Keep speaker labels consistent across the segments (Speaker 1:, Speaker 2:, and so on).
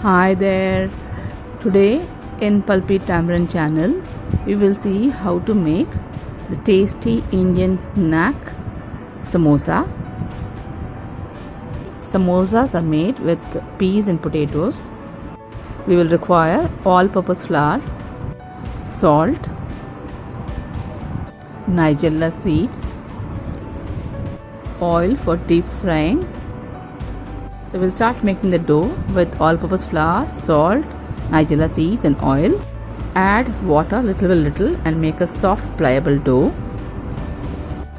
Speaker 1: Hi there. Today in Pulpy Tamarind channel we will see how to make the tasty Indian snack samosa. Samosas are made with peas and potatoes. We will require all-purpose flour, salt, nigella seeds, oil for deep frying. So we'll start making the dough with all-purpose flour, salt, nigella seeds and oil. Add water little by little and make a soft pliable dough.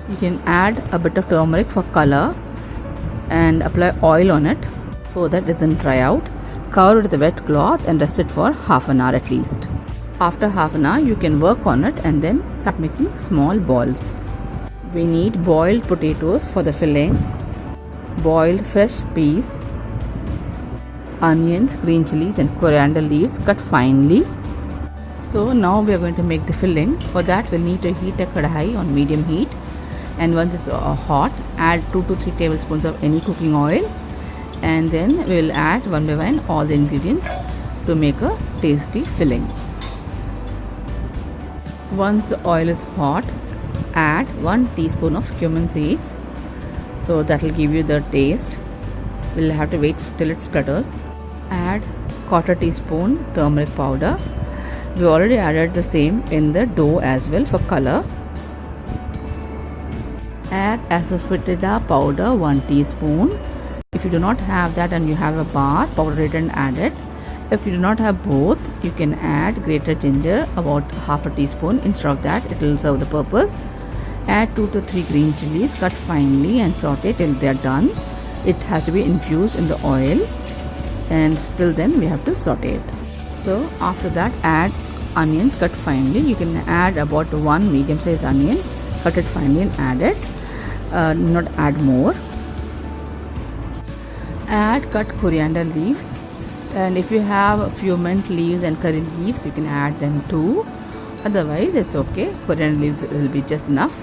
Speaker 1: You can add a bit of turmeric for color and apply oil on it so that it doesn't dry out. Cover it with a wet cloth and rest it for half an hour at least. After half an hour you can work on it and then start making small balls. We need boiled potatoes for the filling, boiled fresh peas, onions, green chilies and coriander leaves cut finely. So now we are going to make the filling. For that we'll need to heat a kadhai on medium heat, and once it's hot, add 2 to 3 tablespoons of any cooking oil, and then we will add one by one all the ingredients to make a tasty filling. Once the oil is hot, add 1 teaspoon of cumin seeds, so that will give you the taste. We'll have to wait till it splutters. Add 1/4 teaspoon turmeric powder. We already added the same in the dough as well for color. Add asafoetida powder 1 teaspoon. If you do not have that and you have a bar, powder it and add it. If you do not have both, you can add grated ginger about 1/2 teaspoon. Instead of that, it will serve the purpose. Add 2 to 3 green chilies cut finely and saute till they are done. It has to be infused in the oil, and till then we have to saute it. So after that, add onions cut finely. You can add about 1 medium sized onion, cut it finely and add it. Not add more. Add cut coriander leaves, and if you have a few mint leaves and curry leaves, you can add them too. Otherwise it's okay, coriander leaves will be just enough.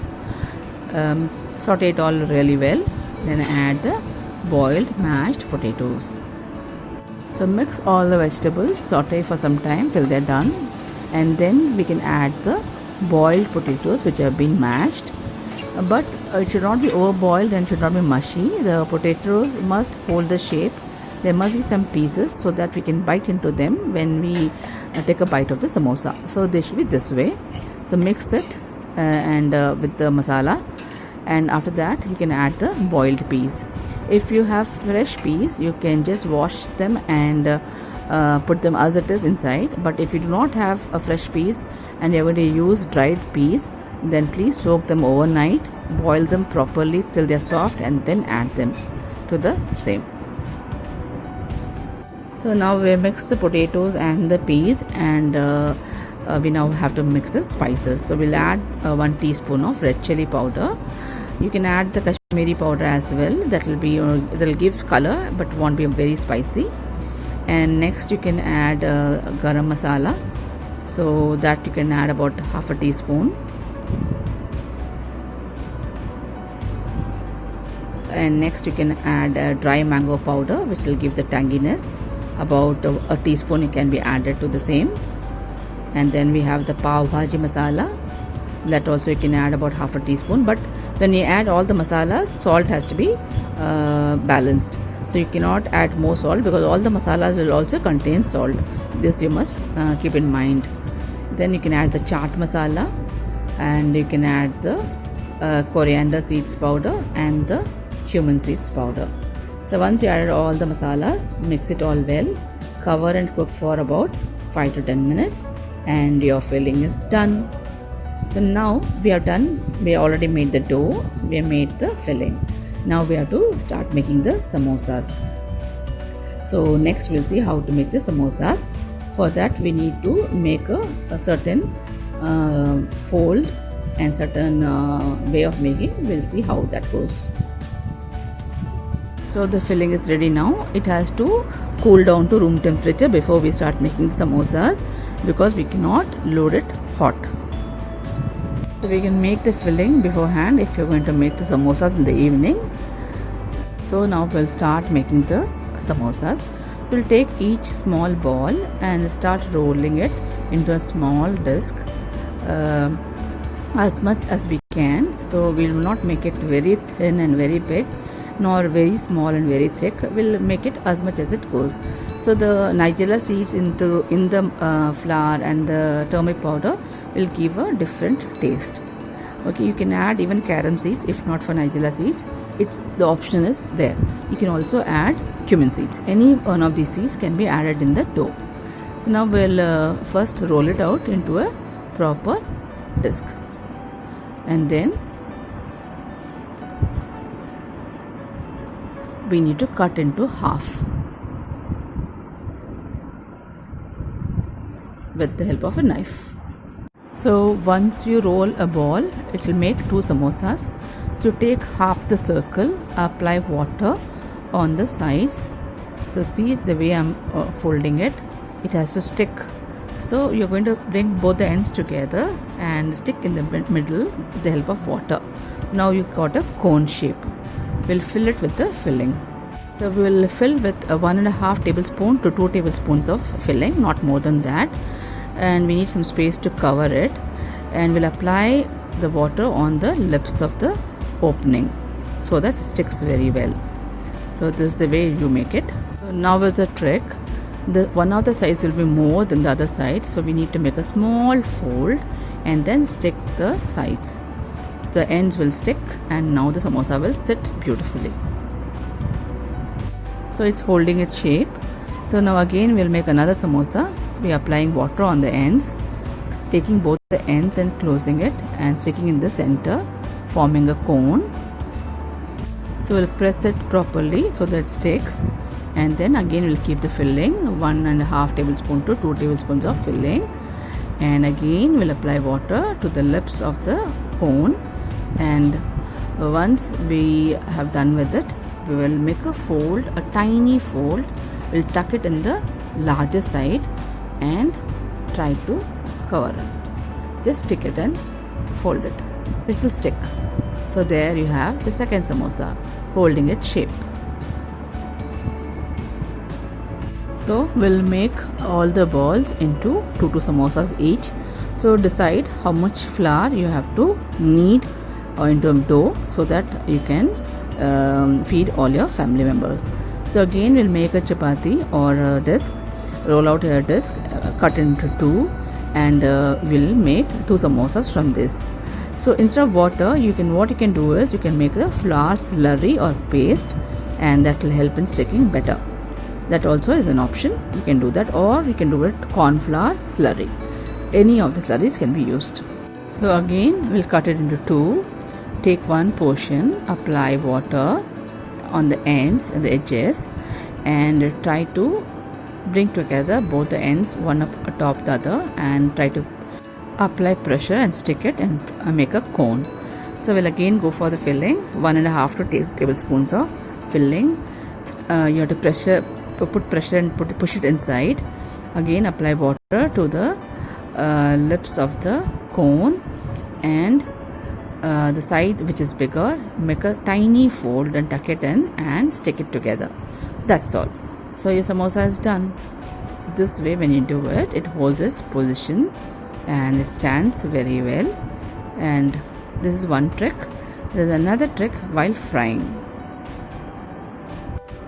Speaker 1: Saute it all really well, then add the boiled mashed potatoes. So mix all the vegetables, saute for some time till they're done, and then we can add the boiled potatoes which have been mashed. But it should not be overboiled and should not be mushy. The potatoes must hold the shape. There must be some pieces so that we can bite into them when we take a bite of the samosa. So they should be this way. So mix it and with the masala, and after that you can add the boiled peas. If you have fresh peas, you can just wash them and put them as it is inside. But if you do not have a fresh peas and you are going to use dried peas, then please soak them overnight, boil them properly till they are soft, and then add them to the same. So now we mix the potatoes and the peas, and we now have to mix the spices. So we'll add 1 teaspoon of red chili powder. You can add the Kashmiri powder as well. That will give color but won't be very spicy. And next you can add garam masala. So that you can add about 1/2 teaspoon. And next you can add dry mango powder, which will give the tanginess. About a teaspoon can be added to the same. And then we have the pav bhaji masala. That also you can add about 1/2 teaspoon. But when you add all the masalas, salt has to be balanced. So you cannot add more salt because all the masalas will also contain salt. This you must keep in mind. Then you can add the chaat masala, and you can add the coriander seeds powder and the cumin seeds powder. So once you added all the masalas, mix it all well, cover and cook for about 5 to 10 minutes, and your filling is done. So now we are done. We already made the dough, we have made the filling. Now we have to start making the samosas. So next we'll see how to make the samosas. For that we need to make a certain fold and certain way of making. We'll see how that goes. So the filling is ready now. It has to cool down to room temperature before we start making the samosas, because we cannot load it hot. So we can make the filling beforehand if you're going to make the samosas in the evening. So now we'll start making the samosas. We'll take each small ball and start rolling it into a small disc as much as we can. So we will not make it very thin and very big, nor very small and very thick. We'll make it as much as it goes. So the nigella seeds in the flour and the turmeric powder will give a different taste. Okay, you can add even carom seeds if not for nigella seeds. The option is there. You can also add cumin seeds. Any one of these seeds can be added in the dough. Now we'll first roll it out into a proper disc, and then we need to cut into half with the help of a knife. So once you roll a ball, it will make 2 samosas. So take half the circle, apply water on the sides. So see the way I'm folding it, it has to stick. So you're going to bring both the ends together and stick in the middle with the help of water. Now you've got a cone shape. We'll fill it with the filling. So we will fill with 1.5 tablespoon to 2 tablespoons of filling, not more than that. And we need some space to cover it, and we'll apply the water on the lips of the opening so that it sticks very well. So this is the way you make it. So now is a trick. One of the sides will be more than the other side, so we need to make a small fold and then stick the sides. The ends will stick, and now the samosa will sit beautifully. So it's holding its shape. So now again we'll make another samosa. We are applying water on the ends, taking both the ends and closing it and sticking in the center, forming a cone. So we'll press it properly so that it sticks, and then again we'll keep the filling, 1.5 tablespoon to 2 tablespoons of filling, and again we'll apply water to the lips of the cone. And once we have done with it, we will make a fold, a tiny fold. We'll tuck it in the larger side and try to cover it. Just stick it and fold it. It will stick. So there you have the second samosa holding its shape. So we'll make all the balls into 2 samosas each. So decide how much flour you have to knead into a dough so that you can feed all your family members. So again we'll make a chapati or a disc, roll out a disc, cut into 2, and we'll make 2 samosas from this. So instead of water, what you can do is you can make a flour slurry or paste, and that will help in sticking better. That also is an option. You can do that, or you can do it corn flour slurry. Any of the slurries can be used. So again we'll cut it into 2. Take one portion, apply water on the ends and the edges, and try to bring together both the ends, one atop the other, and try to apply pressure and stick it and make a cone. So we'll again go for the filling, 1.5 to 2 tablespoons of filling. You have to put pressure and push it inside. Again apply water to the lips of the cone, and the side which is bigger, make a tiny fold and tuck it in and stick it together. That's all. So your samosa is done. So this way when you do it, it holds its position and it stands very well. And this is one trick. There's another trick while frying.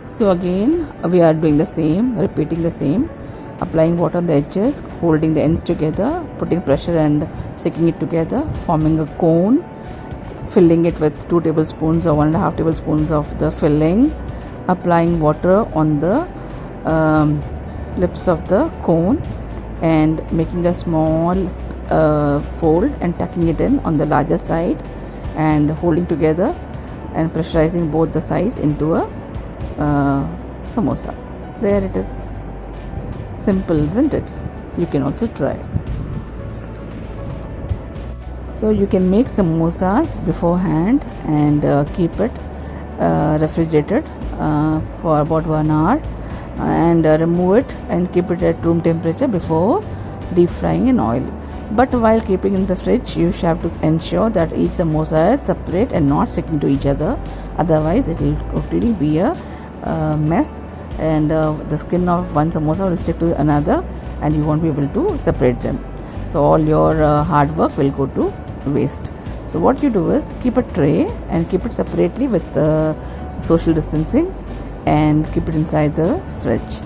Speaker 1: So again we are doing the same, repeating the same, applying water on the edges, holding the ends together, putting pressure and sticking it together, forming a cone, filling it with 2 tablespoons or 1.5 tablespoons of the filling, applying water on the lips of the cone, and making a small fold and tucking it in on the larger side, and holding together and pressurizing both the sides into a samosa. There it is. Simple, isn't it? You can also try. So you can make samosas beforehand and keep it refrigerated for about 1 hour, and remove it and keep it at room temperature before deep frying in oil. But while keeping in the fridge, you have to ensure that each samosa is separate and not sticking to each other. Otherwise it will totally be a mess and the skin of one samosa will stick to another, and you won't be able to separate them. So all your hard work will go to waste. So what you do is keep a tray and keep it separately with social distancing, and keep it inside the fridge,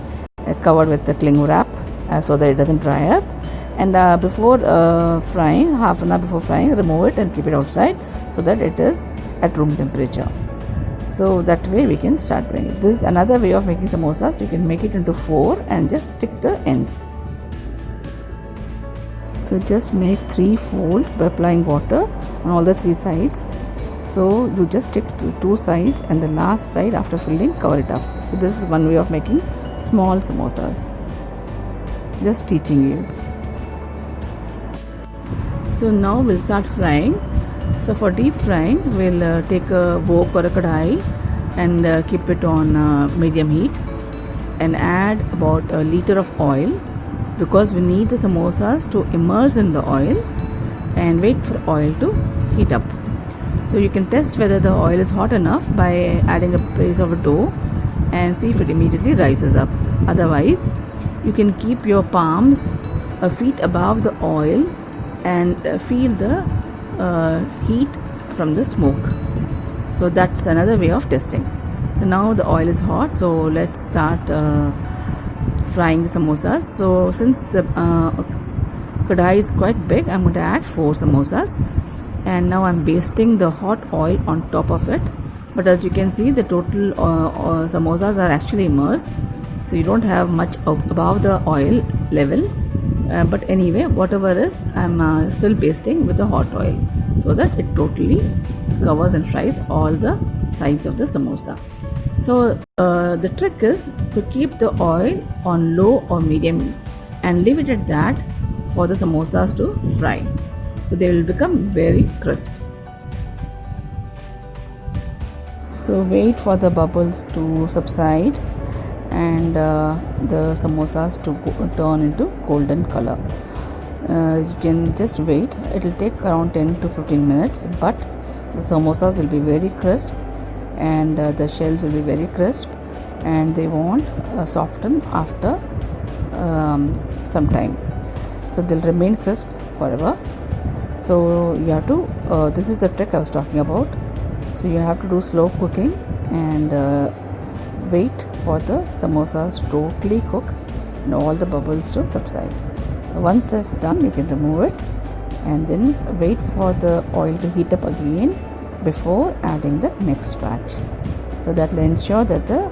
Speaker 1: covered with the cling wrap, so that it doesn't dry up. And before frying, half an hour before frying, remove it and keep it outside so that it is at room temperature. So that way we can start doing it. This is another way of making samosas. You can make it into 4 and just stick the ends. So just make 3 folds by applying water on all the 3 sides. So you just stick to 2 sides, and the last side after filling, cover it up. So this is one way of making small samosas. Just teaching you. So now we'll start frying. So for deep frying, we'll take a wok or a kadai and keep it on medium heat, and add about a liter of oil, because we need the samosas to immerse in the oil, and wait for the oil to heat up. So you can test whether the oil is hot enough by adding a piece of a dough and see if it immediately rises up. Otherwise, you can keep your palms a feet above the oil and feel the heat from the smoke. So that's another way of testing. So now the oil is hot, so let's start frying the samosas. So since the kadai is quite big, I'm going to add 4 samosas, and now I'm basting the hot oil on top of it. But as you can see, the total samosas are actually immersed, so you don't have much above the oil level. But anyway, whatever is, I'm still basting with the hot oil so that it totally covers and fries all the sides of the samosa. So the trick is to keep the oil on low or medium heat and leave it at that for the samosas to fry. So they will become very crisp. So wait for the bubbles to subside and the samosas to turn into golden color. You can just wait. It will take around 10 to 15 minutes, but the samosas will be very crisp, and the shells will be very crisp, and they won't soften after some time. So they'll remain crisp forever. So you have to, this is the trick I was talking about. So you have to do slow cooking and wait for the samosas to totally cook and all the bubbles to subside. Once that's done, you can remove it and then wait for the oil to heat up again before adding the next batch. So that will ensure that the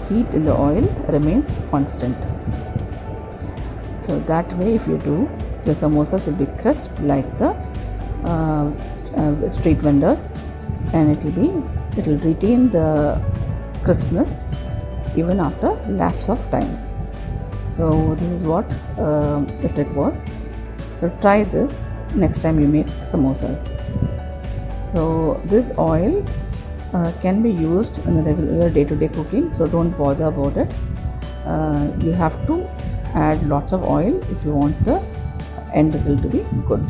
Speaker 1: heat in the oil remains constant. So that way, if you do, your samosas will be crisp like the street vendors, and it will retain the crispness even after lapse of time. So this is what the trick was. So try this next time you make samosas. So this oil can be used in the regular day-to-day cooking, so don't bother about it. You have to add lots of oil if you want the end result to be good.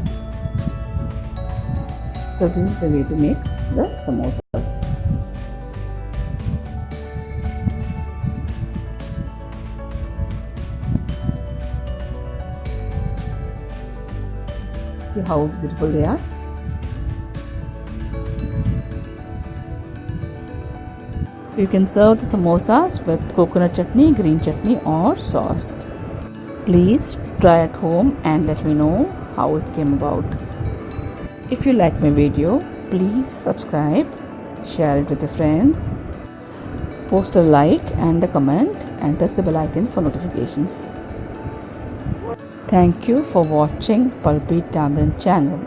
Speaker 1: So this is the way to make the samosas. See how beautiful they are. You can serve the samosas with coconut chutney, green chutney or sauce. Please try at home and let me know how it came about. If you like my video, please subscribe, share it with your friends, post a like and a comment, and press the bell icon for notifications. Thank you for watching Pulpy Tamarind channel.